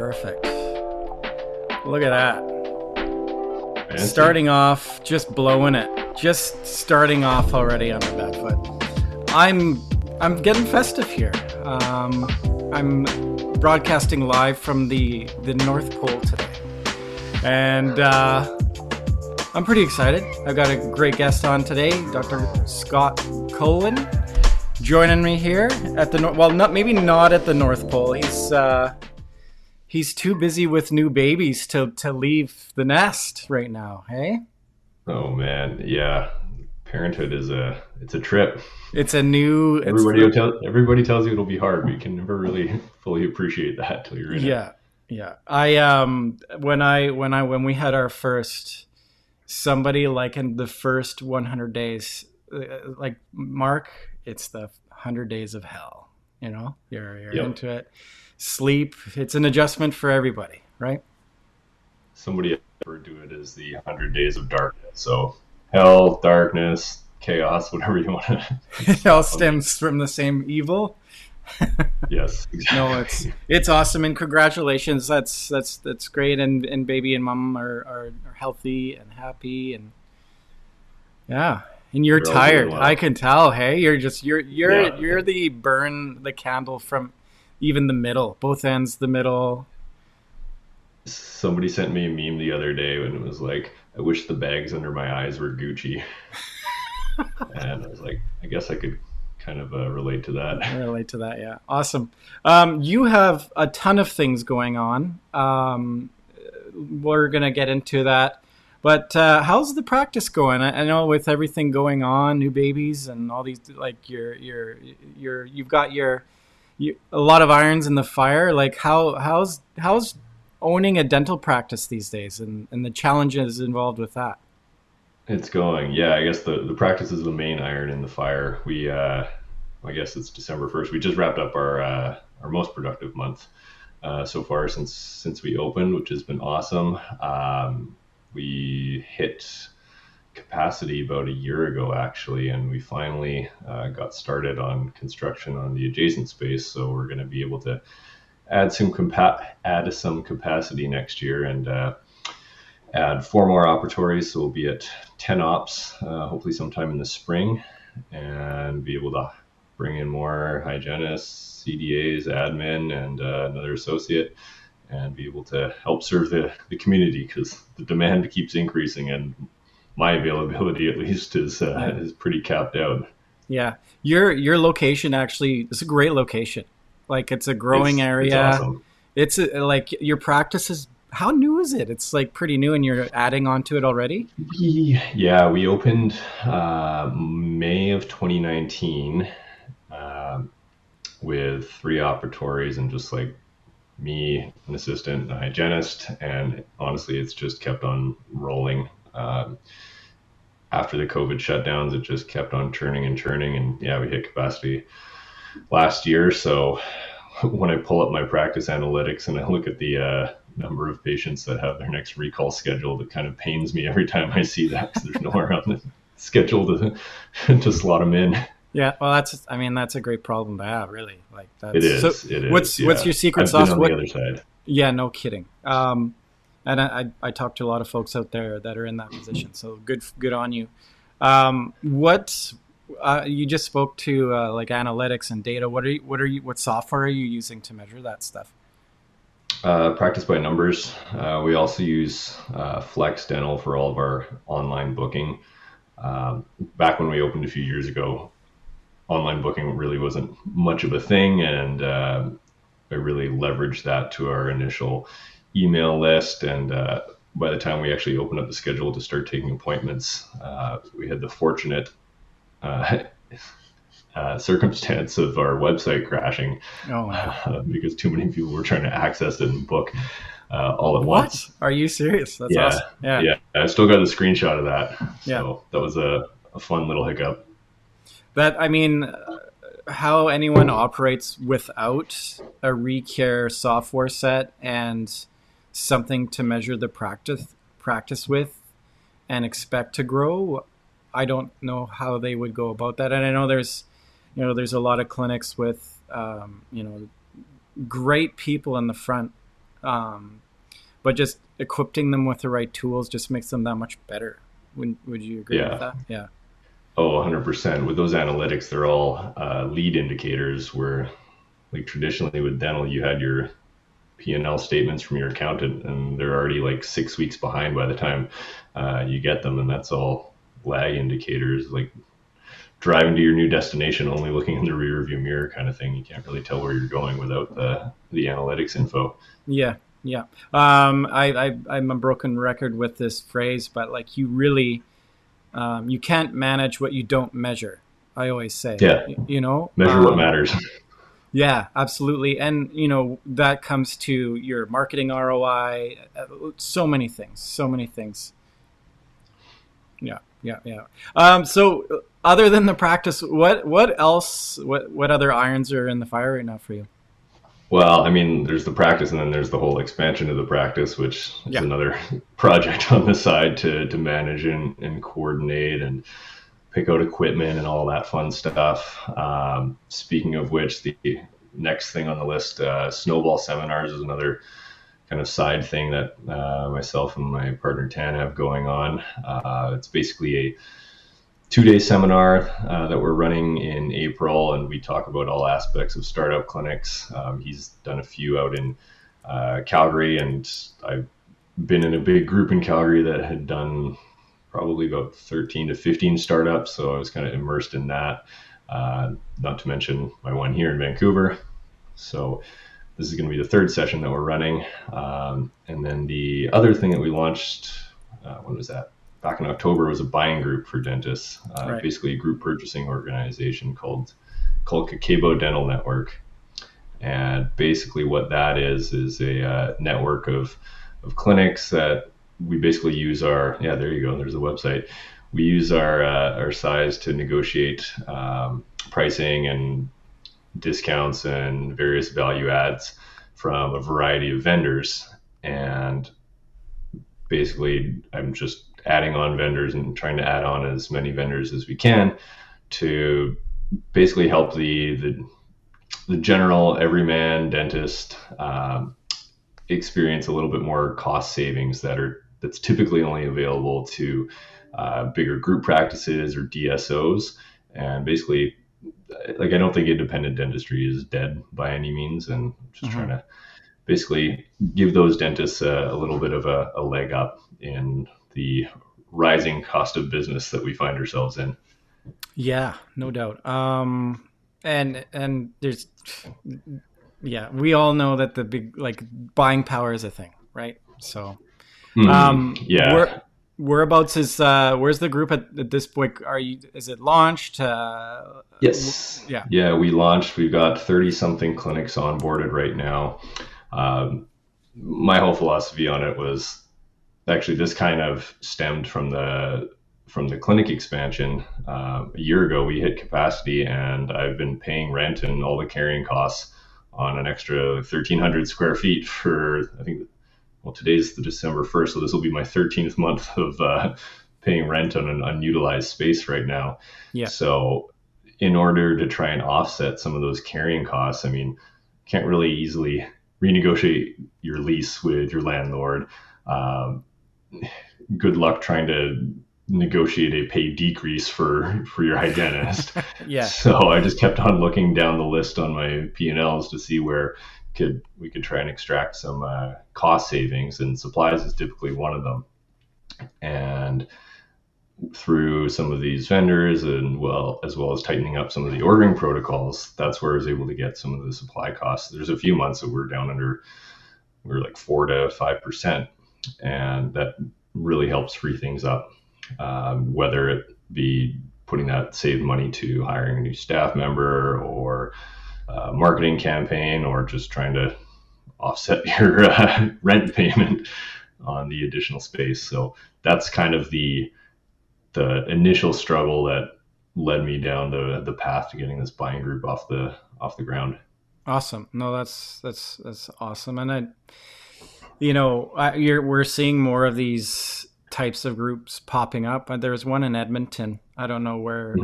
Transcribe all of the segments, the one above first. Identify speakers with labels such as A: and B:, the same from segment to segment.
A: Perfect. Look at that.
B: Fancy.
A: Starting off, just blowing it. Just starting off already on the back foot. I'm getting festive here. I'm broadcasting live from the North Pole today. And I'm pretty excited. I've got a great guest on today, Dr. Scott Kollen, joining me here at the not at the North Pole. He's too busy with new babies to leave the nest right now. Hey.
B: Oh man, yeah. Parenthood is a trip.
A: It's a new.
B: Everybody tells you it'll be hard, but you can never really fully appreciate that till you're in it.
A: Yeah. When we had our first, somebody likened the first 100 days, like Mark, it's the 100 days of hell. You know, you're
B: Yep.
A: into it. Sleep, it's an adjustment for everybody, right?
B: Somebody referred to it as the 100 days of darkness. So hell, darkness, chaos, whatever you want to.
A: It all stems from the same evil.
B: Yes, exactly.
A: No, it's awesome, and congratulations. That's great, and baby and mom are healthy and happy, and yeah. And you're
B: They're all
A: tired.
B: doing well.
A: I can tell. Hey, you're the burn the candle from even the middle, both ends, the middle.
B: Somebody sent me a meme the other day when it was like, I wish the bags under my eyes were Gucci. And I was like, I guess I could kind of relate to that.
A: I relate to that, yeah. Awesome. You have a ton of things going on. We're going to get into that. But how's the practice going? I know with everything going on, new babies and all these, like you've got a lot of irons in the fire. Like how's owning a dental practice these days and the challenges involved with that?
B: It's going. Yeah, I guess the practice is the main iron in the fire. We, I guess it's December 1st. We just wrapped up our most productive month so far since we opened, which has been awesome. We hit capacity about a year ago, actually, and we finally got started on construction on the adjacent space. So we're going to be able to add some capacity next year and add 4 more operatories. So we'll be at 10 ops, hopefully sometime in the spring, and be able to bring in more hygienists, CDAs, admin, and another associate, and be able to help serve the community, because the demand keeps increasing and my availability at least is pretty capped out.
A: Yeah. Your location actually is a great location. Like it's a growing area.
B: It's awesome.
A: It's like your practice is, how new is it? It's like pretty new and you're adding on to it already?
B: We opened May of 2019 with 3 operatories and just like me, an assistant, and a hygienist, and honestly, it's just kept on rolling. After the COVID shutdowns, it just kept on churning, and yeah, we hit capacity last year. So when I pull up my practice analytics and I look at the number of patients that have their next recall scheduled, it kind of pains me every time I see that, because there's nowhere on the schedule to slot them in.
A: Yeah, well, that's a great problem to have, really. Like that's,
B: it is.
A: So
B: it is.
A: What's your secret
B: I've
A: sauce?
B: been on the other side.
A: Yeah, no kidding. And I talk to a lot of folks out there that are in that position. So good on you. You just spoke to like analytics and data. What software are you using to measure that stuff?
B: Practice by numbers. We also use Flex Dental for all of our online booking. Back when we opened a few years ago, online booking really wasn't much of a thing, and I really leveraged that to our initial email list. And by the time we actually opened up the schedule to start taking appointments, we had the fortunate circumstance of our website crashing.
A: Oh, wow.
B: Because too many people were trying to access it and book all at once.
A: Are you serious? That's awesome.
B: Yeah. I still got the screenshot of that.
A: Yeah.
B: So that was a fun little hiccup.
A: How anyone operates without a ReCare software set and something to measure the practice with and expect to grow, I don't know how they would go about that. And I know there's a lot of clinics with great people in the front But just equipping them with the right tools just makes them that much better. Would you agree with
B: Yeah.
A: that? Yeah.
B: Oh, 100%. With those analytics, they're all lead indicators where, like traditionally with dental, you had your P&L statements from your accountant, and they're already like 6 weeks behind by the time you get them. And that's all lag indicators, like driving to your new destination, only looking in the rear view mirror kind of thing. You can't really tell where you're going without the analytics info.
A: Yeah. Yeah. I'm a broken record with this phrase, but like you really, you can't manage what you don't measure. I always say,
B: Yeah.
A: you know,
B: Measure what matters.
A: yeah, absolutely. And, you know, that comes to your marketing ROI, so many things, so many things. Yeah, yeah, yeah. So other than the practice, what else, what other irons are in the fire right now for you?
B: Well, I mean, there's the practice, and then there's the whole expansion of the practice, which is
A: Yeah.
B: another project on the side to manage and coordinate and pick out equipment and all that fun stuff. Speaking of which, the next thing on the list, snowball seminars, is another kind of side thing that myself and my partner Tan have going on. It's basically a 2-day seminar that we're running in April, and we talk about all aspects of startup clinics. He's done a few out in Calgary, and I've been in a big group in Calgary that had done probably about 13 to 15 startups, so I was kind of immersed in that. Not to mention my one here in Vancouver. So this is going to be the third session that we're running. And then the other thing that we launched, when was that? Back in October, was a buying group for dentists,
A: Right.
B: basically a group purchasing organization called Kakebo Dental Network. And basically what that is a network of clinics that we basically use our, yeah, there you go, there's a website. We use our size to negotiate pricing and discounts and various value adds from a variety of vendors. And basically, I'm just adding on vendors and trying to add on as many vendors as we can to basically help the general everyman dentist experience a little bit more cost savings that's typically only available to bigger group practices or DSOs. And basically, like, I don't think independent dentistry is dead by any means, and just trying to basically give those dentists a little bit of a leg up in the rising cost of business that we find ourselves in.
A: Yeah, no doubt. And there's, yeah, we all know that the big, like, buying power is a thing, right? So,
B: Yeah.
A: whereabouts is where's the group at this point? Is it launched?
B: Yes.
A: Yeah.
B: Yeah, we launched. We've got 30 something clinics onboarded right now. My whole philosophy on it was actually, this kind of stemmed from the clinic expansion. A year ago, we hit capacity, and I've been paying rent and all the carrying costs on an extra 1,300 square feet for, I think, well, today's the December 1st, so this will be my 13th month of paying rent on an unutilized space right now.
A: Yeah.
B: So in order to try and offset some of those carrying costs, I mean, can't really easily renegotiate your lease with your landlord. Good luck trying to negotiate a pay decrease for your hygienist.
A: Yeah.
B: So I just kept on looking down the list on my P&Ls to see where we could try and extract some cost savings, and supplies is typically one of them. And through some of these vendors, and as well as tightening up some of the ordering protocols, that's where I was able to get some of the supply costs. There's a few months that we're like 4 to 5%, and that really helps free things up. Whether it be putting that saved money to hiring a new staff member, or marketing campaign, or just trying to offset your rent payment on the additional space. So that's kind of the initial struggle that led me down the path to getting this buying group off the ground.
A: Awesome. No, that's awesome. And we're seeing more of these types of groups popping up. There's one in Edmonton. I don't know where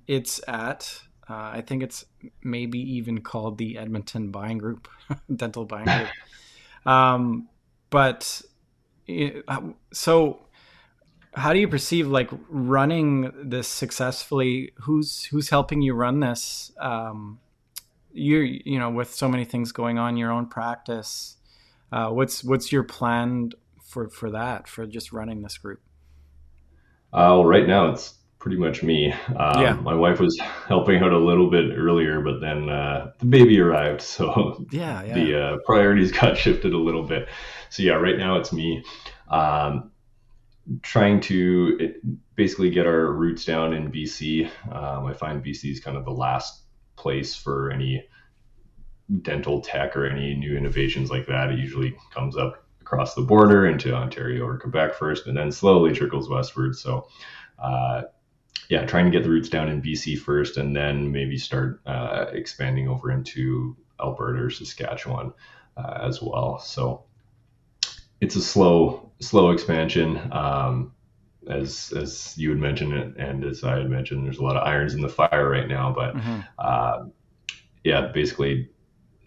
A: it's at. I think it's maybe even called the Edmonton Buying Group, Dental Buying Group. But so how do you perceive like running this successfully? Who's helping you run this? You know, with so many things going on, your own practice. What's your plan for that, for just running this group?
B: Well, right now it's pretty much me.
A: Yeah,
B: My wife was helping out a little bit earlier, but then the baby arrived, so
A: yeah, yeah.
B: the priorities got shifted a little bit. So yeah, right now it's me. Um, Trying to basically get our roots down in BC. I find BC is kind of the last place for any dental tech or any new innovations like that. It usually comes up across the border into Ontario or Quebec first, and then slowly trickles westward. So, uh, yeah, trying to get the roots down in BC first, and then maybe start expanding over into Alberta or Saskatchewan as well. So it's a slow expansion. As you had mentioned and as I had mentioned, there's a lot of irons in the fire right now. But
A: Mm-hmm.
B: yeah, basically,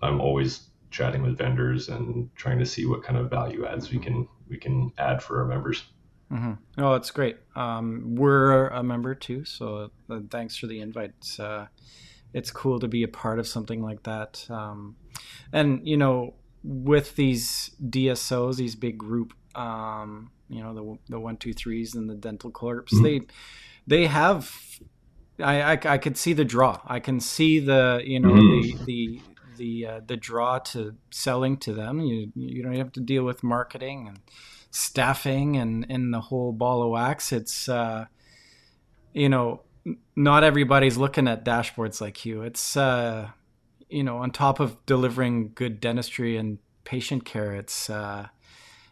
B: I'm always chatting with vendors and trying to see what kind of value adds we can add for our members.
A: Mm-hmm. Oh, that's great. We're a member too, so thanks for the invite. It's cool to be a part of something like that. And you know, with these DSOs, these big group, you know, the 123s and the dental corps,
B: Mhm.
A: they have. I could see the draw. I can see the, you know,
B: Mhm.
A: the draw to selling to them. You don't have to deal with marketing and staffing and the whole ball of wax. It's you know, not everybody's looking at dashboards like you. It's you know, on top of delivering good dentistry and patient care, it's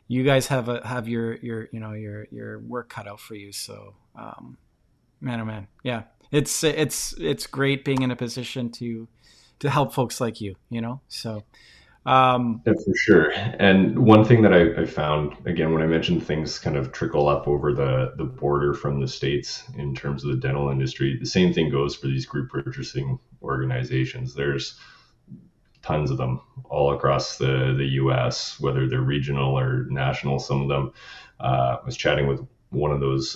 A: you guys have your you know your work cut out for you. So man, oh man, yeah, it's great being in a position to help folks like you know. So
B: Yeah, for sure. And one thing that I found, again, when I mentioned things kind of trickle up over the border from the States in terms of the dental industry, the same thing goes for these group purchasing organizations. There's tons of them all across the US, whether they're regional or national. Some of them, I was chatting with one of those,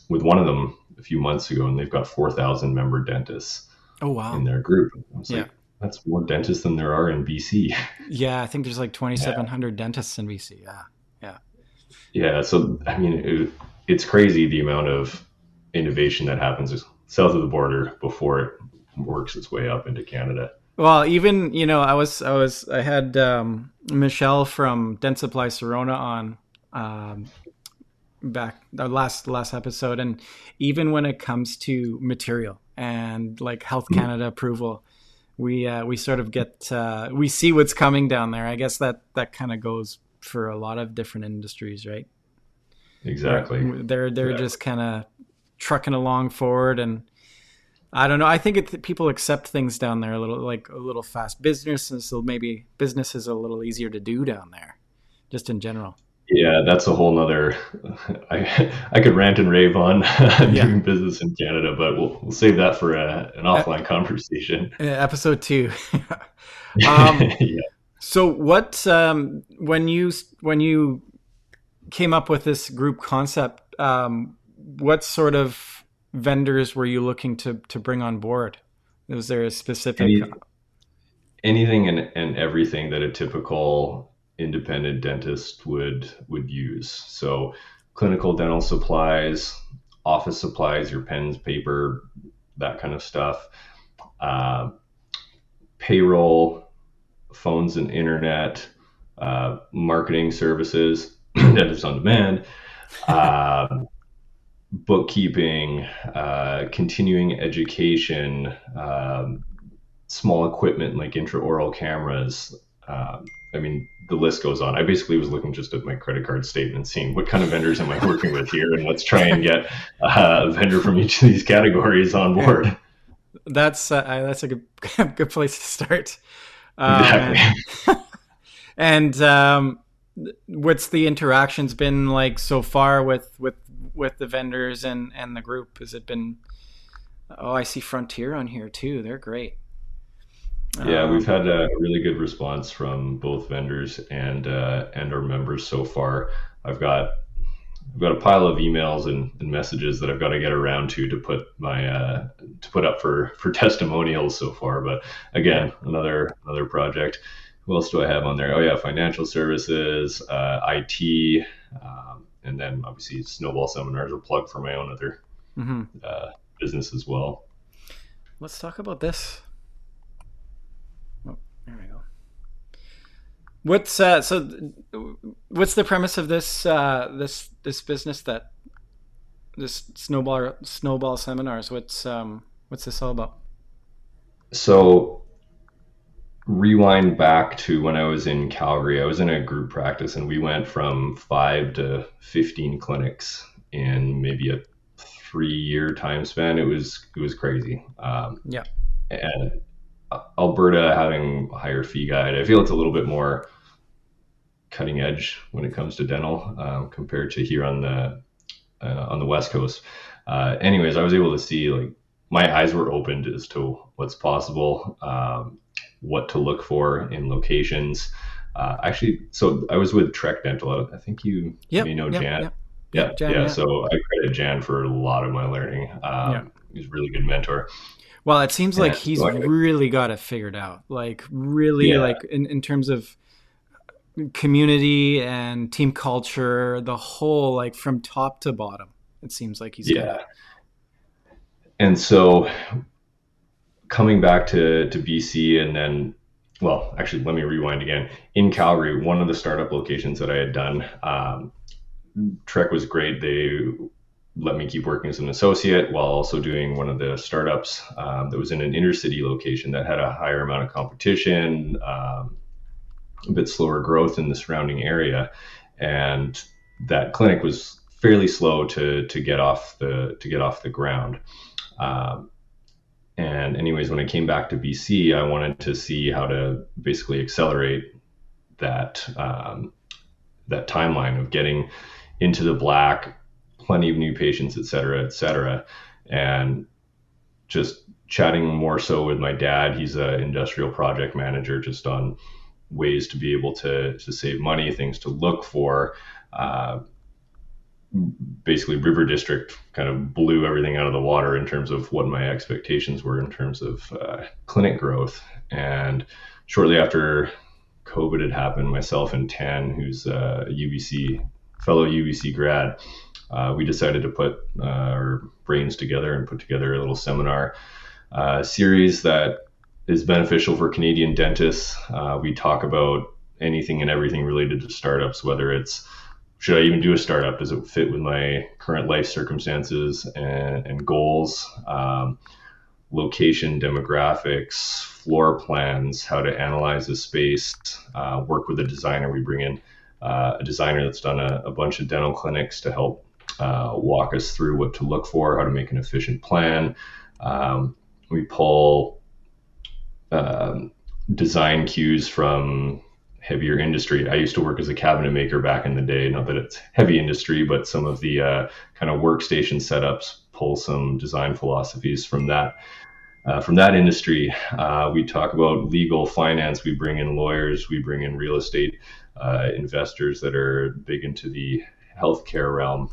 B: with one of them a few months ago, and they've got 4,000 member dentists
A: oh
B: in
A: wow,
B: their group. I was
A: yeah.
B: like, that's more dentists than there are in BC.
A: Yeah, I think there's like
B: Yeah.
A: 2,700 dentists in BC. Yeah, yeah.
B: Yeah, so I mean, it's crazy the amount of innovation that happens south of the border before it works its way up into Canada.
A: Well, even you know, I had Michelle from Dent Supply Serona on back the last episode, and even when it comes to material and like Health
B: Mhm.
A: Canada approval, we sort of get we see what's coming down there. I guess that kind of goes for a lot of different industries, right? Where
B: Exactly.
A: they're
B: Exactly.
A: just kind of trucking along forward, and I don't know. I think people accept things down there a little, like a little fast. Businesses, so maybe business is a little easier to do down there, just in general.
B: Yeah, that's a whole nother. I could rant and rave on
A: Yeah.
B: doing business in Canada, but we'll save that for an
A: E-
B: offline conversation.
A: Episode 2. um,
B: Yeah.
A: so what when you came up with this group concept, what sort of vendors were you looking to bring on board? Was there a specific?
B: Any anything and everything that a typical independent dentist would use. So clinical dental supplies, office supplies, your pens, paper, that kind of stuff, uh, payroll, phones and internet, marketing services, dentist on demand, uh, bookkeeping, continuing education, small equipment like intraoral cameras. I mean, the list goes on. I basically was looking just at my credit card statement, seeing what kind of vendors am I working with here, and let's try and get a vendor from each of these categories on
A: Yeah,
B: board.
A: that's a good good place to start. Oh
B: Exactly.
A: man. And what's the interactions been like so far with the vendors and the group? Has it been? Oh, I see Frontier on here too. They're great.
B: Yeah, we've
A: Um,
B: had a really good response from both vendors and our members so far. I've got I've got a pile of emails and messages that I've got to get around to put my to put up for testimonials so far. But
A: yeah.
B: again, another project. Who else do I have on there? Oh yeah, financial services, IT, and then obviously Snowball Seminars, a plug for my own other
A: Hmm.
B: uh, business as well.
A: Let's talk about this. Oh, there we go. What's the premise of this business, that this snowball seminars? What's this all about?
B: So rewind back to when I was in Calgary. I was in a group practice, and we went from 5 to 15 clinics in maybe a 3 year time span. It was crazy.
A: Yeah.
B: And Alberta having a higher fee guide, I feel it's a little bit more cutting edge when it comes to dental compared to here on the West Coast. Anyways, I was able to see, like, my eyes were opened as to what's possible, what to look for in locations. Actually, so I was with Trek Dental. I think you may
A: Yep.
B: know
A: Yep.
B: Jan.
A: Yep.
B: Yeah,
A: Yep. Jan.
B: yeah.
A: Yeah.
B: So I credit Jan for a lot of my learning.
A: Yeah.
B: He's a really good mentor.
A: Well, it seems
B: And
A: like he's
B: so
A: really got it figured out. Like really,
B: yeah,
A: like in terms of community and team culture, the whole, like from top to bottom. It seems like he's got
B: yeah.
A: it.
B: And so coming back to BC, and then, well, actually, let me rewind again. In Calgary, one of the startup locations that I had done, Trek was great. They let me keep working as an associate while also doing one of the startups that was in an inner city location that had a higher amount of competition, a bit slower growth in the surrounding area, and that clinic was fairly slow to get off the ground. Um, and anyways, when I came back to BC, I wanted to see how to basically accelerate that that timeline of getting into the black, plenty of new patients, et cetera, et cetera. And just chatting more so with my dad. He's an industrial project manager, just on ways to be able to save money, things to look for. Uh, Basically, River District kind of blew everything out of the water in terms of what my expectations were in terms of clinic growth. And shortly after COVID had happened, myself and Tan, who's a UBC fellow UBC grad, we decided to put our brains together and put together a little seminar series that is beneficial for Canadian dentists. We talk about anything and everything related to startups, whether it's, should I even do a startup? Does it fit with my current life circumstances and goals? Location, demographics, floor plans, how to analyze the space, work with a designer. We bring in a designer that's done a bunch of dental clinics to help walk us through what to look for, how to make an efficient plan. We pull um, design cues from heavier industry. I used to work as a cabinet maker back in the day. Not that it's heavy industry, but some of the kind of workstation setups pull some design philosophies from that industry. We talk about legal finance. We bring in lawyers. We bring in real estate investors that are big into the healthcare realm.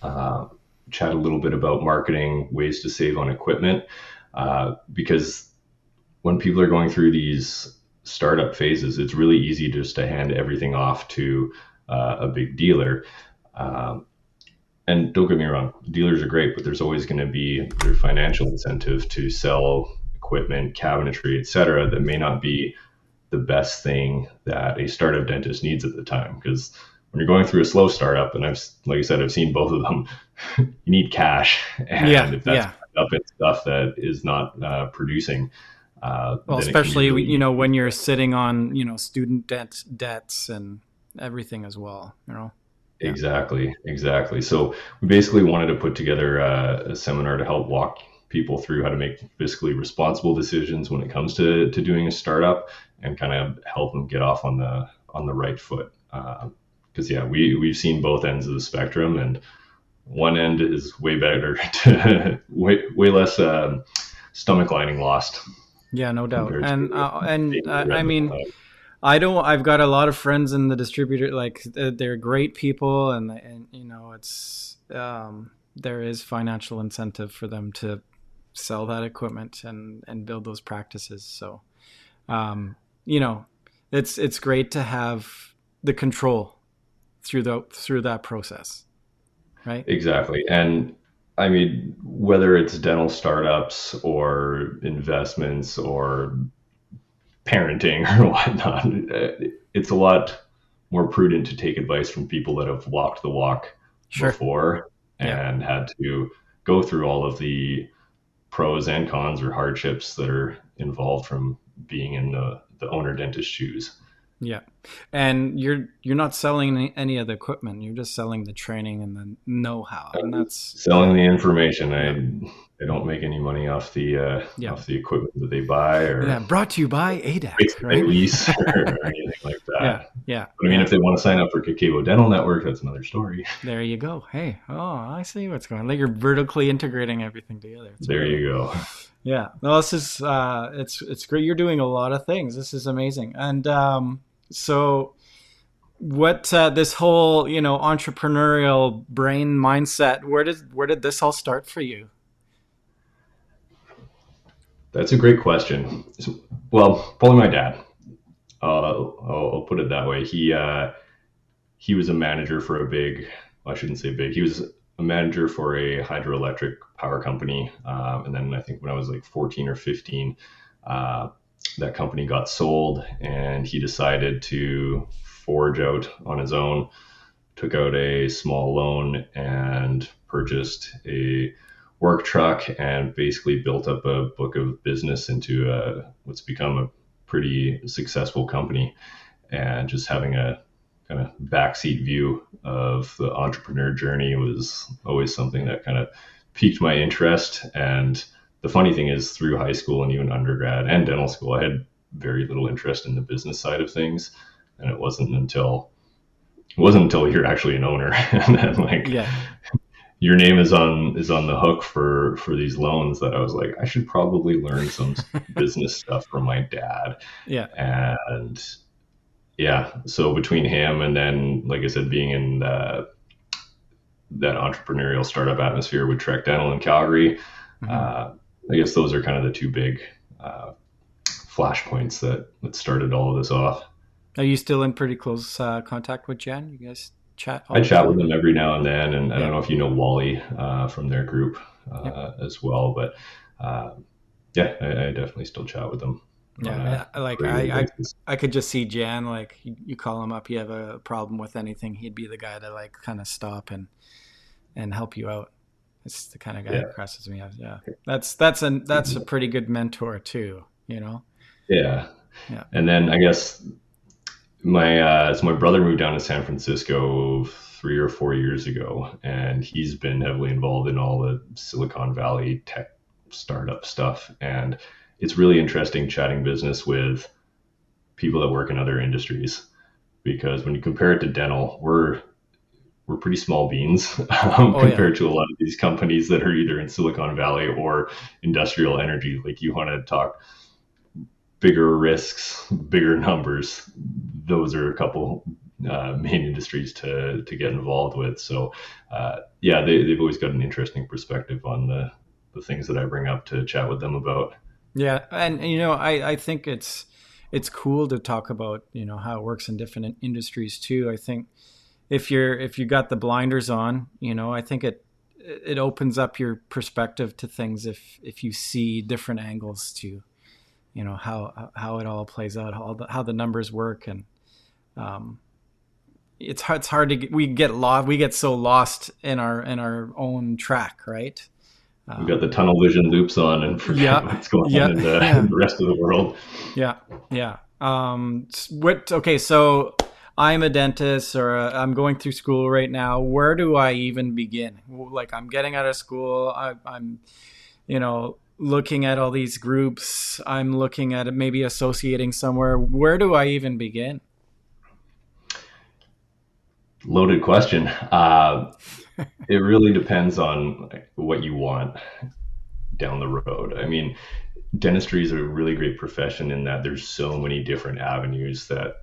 B: Uh, Chat a little bit about marketing, ways to save on equipment, because when people are going through these startup phases, it's really easy just to hand everything off to a big dealer. Um, and don't get me wrong, dealers are great, but there's always going to be their financial incentive to sell equipment, cabinetry, et cetera, that may not be the best thing that a startup dentist needs at the time. Because when you're going through a slow startup, and like I said, I've seen both of them, you need cash.
A: Yeah.
B: And if that's
A: Yeah.
B: up in stuff that is not producing,
A: Well,
B: then it can be
A: especially
B: really easy.
A: when you're sitting on student debts and everything as well. Yeah.
B: Exactly, exactly. So we basically wanted to put together a seminar to help walk people through how to make fiscally responsible decisions when it comes to doing a startup, and kind of help them get off on the right foot. Because yeah, we've seen both ends of the spectrum, and one end is way better, to way less stomach lining lost.
A: Yeah, no doubt.
B: compared
A: And
B: to being in the
A: I
B: red the whole
A: mean,
B: time.
A: I don't. I've got a lot of friends in the distributor. Like they're great people, and it's there is financial incentive for them to sell that equipment and build those practices. So um, you know, it's great to have the control through that process, right?
B: Exactly. And I mean, whether it's dental startups or investments or parenting or whatnot, it's a lot more prudent to take advice from people that have walked the walk
A: Sure.
B: before
A: Yeah.
B: and had to go through all of the pros and cons or hardships that are involved from being in the owner dentist shoes.
A: Yeah, and you're not selling any of the equipment. You're just selling the training and the know-how, and that's
B: Selling the information.
A: yeah,
B: I don't make any money
A: yeah,
B: off the equipment that they buy
A: yeah.
B: or
A: Brought to you by ADAC,
B: rates that they
A: right?
B: lease or anything like
A: Yeah,
B: that.
A: yeah,
B: But I mean,
A: yeah.
B: if they want to sign up for Kakebo Dental Network, that's another story.
A: There you go. Hey, oh, I see what's going on. Like you're vertically integrating everything together. It's
B: There
A: brilliant.
B: you go.
A: Yeah, no, this is it's great. You're doing a lot of things. This is amazing. And so what this whole entrepreneurial brain mindset? Where did this all start for you?
B: That's a great question. Well, probably my dad. I'll put it that way. He was a manager for a big. Well, I shouldn't say big. He was a manager for a hydroelectric power company, and then I think when I was like 14 or 15, uh, that company got sold, and he decided to forge out on his own. Took out a small loan and purchased a work truck and basically built up a book of business into what's become a pretty successful company. And just having a kind of backseat view of the entrepreneur journey was always something that kind of piqued my interest. And the funny thing is, through high school and even undergrad and dental school, I had very little interest in the business side of things. And it wasn't until you're actually an owner and then like
A: Yeah,
B: your name is on the hook for these loans that I was like, I should probably learn some business stuff from my dad.
A: yeah.
B: And yeah, so between him and then, like I said, being in that entrepreneurial startup atmosphere with Trek Dental in Calgary,
A: Hmm.
B: uh, I guess those are kind of the two big uh, flashpoints that started all of this off.
A: Are you still in pretty close contact with Jen? You guys chat
B: I
A: all the
B: chat with
A: time?
B: them every now and then, and I
A: Yeah,
B: don't know if you know Wally from their group
A: yeah,
B: as well, but uh, yeah, I definitely still chat with them on
A: yeah.
B: a
A: Like
B: regular basis.
A: I could just see Jan. Like you call him up, you have a problem with anything, he'd be the guy to like kind of stop and help you out. It's the kind of guy
B: Yeah,
A: that crosses me out. Yeah, that's a pretty good mentor too. You know.
B: yeah.
A: Yeah.
B: And then I guess my brother moved down to San Francisco 3 or 4 years ago, and he's been heavily involved in all the Silicon Valley tech startup stuff. And it's really interesting chatting business with people that work in other industries because when you compare it to dental, we're pretty small beans
A: Oh yeah.
B: compared to a lot of these companies that are either in Silicon Valley or industrial energy. Like you want to talk bigger risks, bigger numbers. Those are a couple main industries to get involved with. So yeah, they've always got an interesting perspective on the things that I bring up to chat with them about.
A: Yeah, and I think it's cool to talk about how it works in different industries too. I think if you got the blinders on, I think it opens up your perspective to things if you see different angles to how it all plays out, how the numbers work, and um, it's hard to we get so lost in our own track, right?
B: We've got
A: Um,
B: the tunnel vision loops on and forget
A: yeah,
B: what's going on
A: yeah,
B: in
A: yeah.
B: the rest of the world.
A: Yeah, yeah. What? Okay, so I'm a dentist, or I'm going through school right now. Where do I even begin? Like, I'm getting out of school. I'm, looking at all these groups. I'm looking at it, maybe associating somewhere. Where do I even begin?
B: Loaded question. It really depends on what you want down the road. I mean, dentistry is a really great profession in that there's so many different avenues that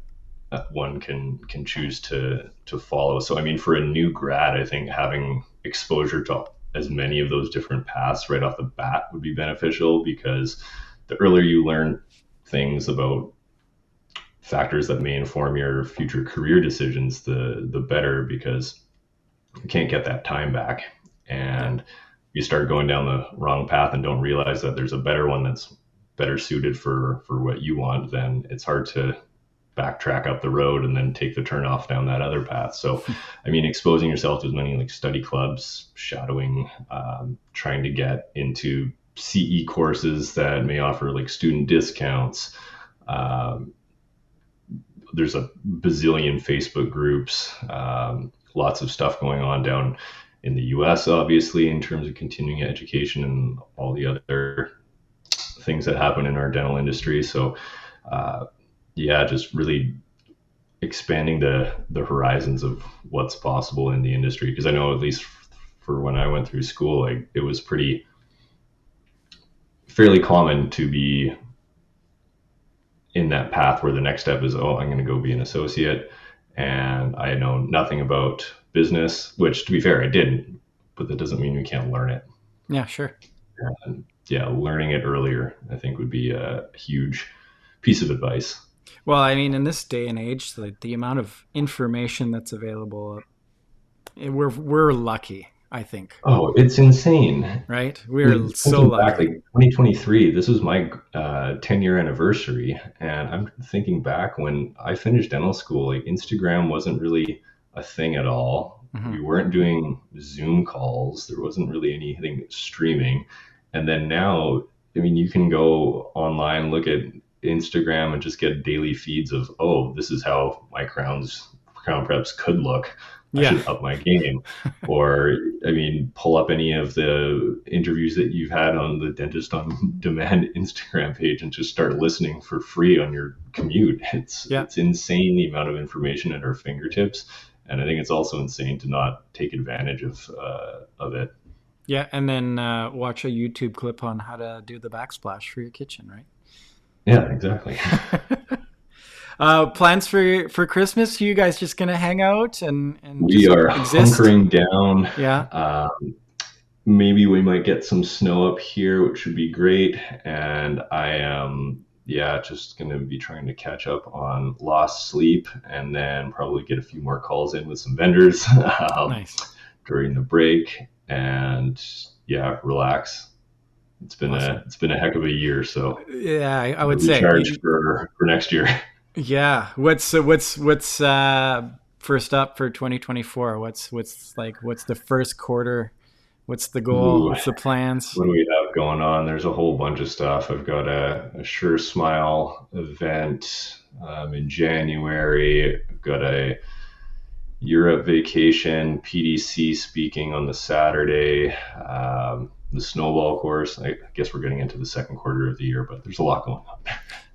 B: one can choose to follow. So I mean, for a new grad, I think having exposure to as many of those different paths right off the bat would be beneficial, because the earlier you learn things about factors that may inform your future career decisions, the better, because you can't get that time back.
A: Yeah.
B: And you start going down the wrong path and don't realize that there's a better one that's better suited for what you want, then it's hard to backtrack up the road and then take the turn off down that other path. So, I mean, exposing yourself to as many like study clubs, shadowing, trying to get into CE courses that may offer like student discounts. Um, there's a bazillion Facebook groups, lots of stuff going on down in the US, obviously, in terms of continuing education and all the other things that happen in our dental industry. So, yeah, just really expanding the horizons of what's possible in the industry. Because I know, at least for when I went through school, like it was pretty fairly common to be in that path where the next step is, oh, I'm going to go be an associate. And I know nothing about business, which, to be fair, I didn't, but that doesn't mean we can't learn it.
A: Yeah, sure.
B: And yeah, learning it earlier, I think, would be a huge piece of advice.
A: Well, I mean, in this day and age, the amount of information that's available, we're lucky, I think.
B: Oh, it's insane.
A: Right?
B: I
A: We're
B: mean,
A: so
B: thinking back,
A: lucky.
B: like 2023, this was my 10-year anniversary. And I'm thinking back when I finished dental school, like Instagram wasn't really a thing at all.
A: Hmm.
B: We weren't doing Zoom calls. There wasn't really anything streaming. And then now, I mean, you can go online, look at Instagram and just get daily feeds of, oh, this is how my crown preps could look. I
A: Yeah.
B: should up my game. Or, I mean, pull up any of the interviews that you've had on the Dentist on Demand Instagram page and just start listening for free on your commute.
A: Yeah.
B: It's insane the amount of information at our fingertips, and I think it's also insane to not take advantage of it.
A: Yeah. And then watch a YouTube clip on how to do the backsplash for your kitchen, right?
B: Yeah, exactly.
A: Plans for Christmas? You guys just gonna hang out and
B: We
A: just
B: are
A: exist?
B: hunkering down.
A: Yeah.
B: Maybe we might get some snow up here, which would be great. And I am, yeah, just going to be trying to catch up on lost sleep, and then probably get a few more calls in with some vendors
A: Nice.
B: during the break, and yeah, relax.
A: Awesome.
B: It's been a heck of a year, so
A: Yeah, I would say.
B: recharge for next year.
A: Yeah. What's first up for 2024? What's the first quarter? What's the goal?
B: Ooh,
A: What's the plans?
B: what do we have going on? There's a whole bunch of stuff. I've got a Sure Smile event in January. I've got a Europe vacation, PDC speaking on the Saturday, the snowball course. I guess we're getting into the second quarter of the year, but there's a lot going on.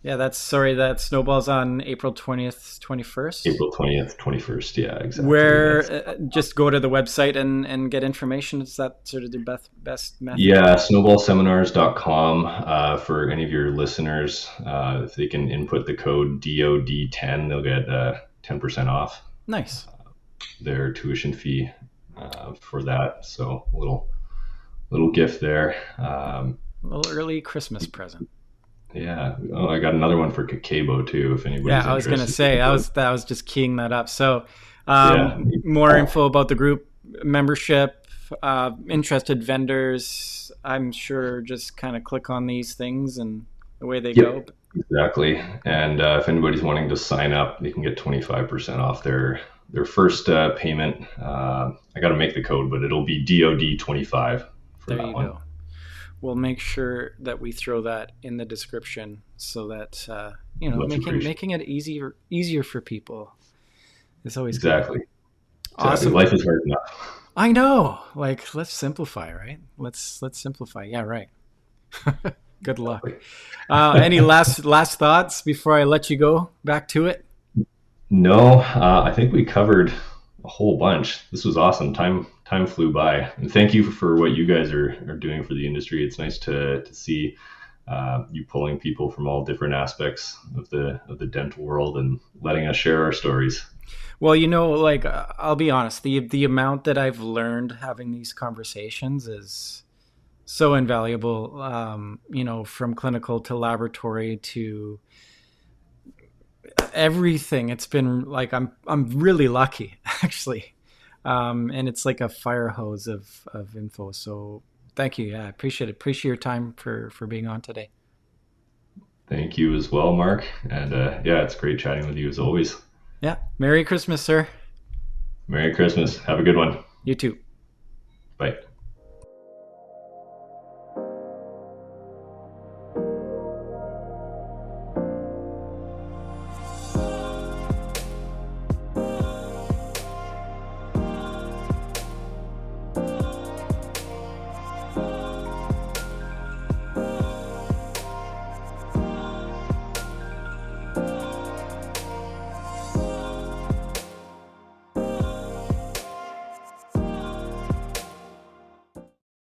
A: Yeah, that snowball's on April 20th, 21st.
B: April 20th, 21st. Yeah, exactly.
A: Where just go to the website and get information. Is that sort of the best method?
B: Yeah, snowballseminars.com. For any of your listeners, if they can input the code DOD10, they'll get 10% off
A: Nice.
B: their tuition fee for that. So a little gift there.
A: A little early Christmas present.
B: Yeah. Oh, I got another one for Kakebo too, if anybody's
A: Yeah, I was gonna
B: interested.
A: say I was just keying that up. So,
B: Yeah.
A: more info about the group membership, interested vendors. I'm sure just kind of click on these things and away they go.
B: Yep, exactly. And if anybody's wanting to sign up, they can get 25% off their first payment. I got to make the code, but it'll be DOD25 for
A: There
B: that
A: you
B: one.
A: go. We'll make sure that we throw that in the description so that
B: Much appreciated.
A: making it easier for people is always
B: Exactly.
A: good.
B: Exactly.
A: Awesome.
B: Life is hard enough.
A: I know. Like, let's simplify, right? Let's simplify. Yeah, right. Good luck. Any last thoughts before I let you go back to it?
B: No, I think we covered a whole bunch. This was awesome. Time flew by, and thank you for what you guys are doing for the industry. It's nice to see you pulling people from all different aspects of the dental world and letting us share our stories.
A: Well, like I'll be honest, the amount that I've learned having these conversations is so invaluable. From clinical to laboratory to everything. It's been like I'm really lucky actually, and it's like a fire hose of info. So thank you. Yeah, I appreciate it. Appreciate your time for being on today.
B: Thank you as well, Mark. And yeah, it's great chatting with you as always.
A: Yeah. Merry Christmas, sir.
B: Merry Christmas. Have a good one.
A: You too.
B: Bye.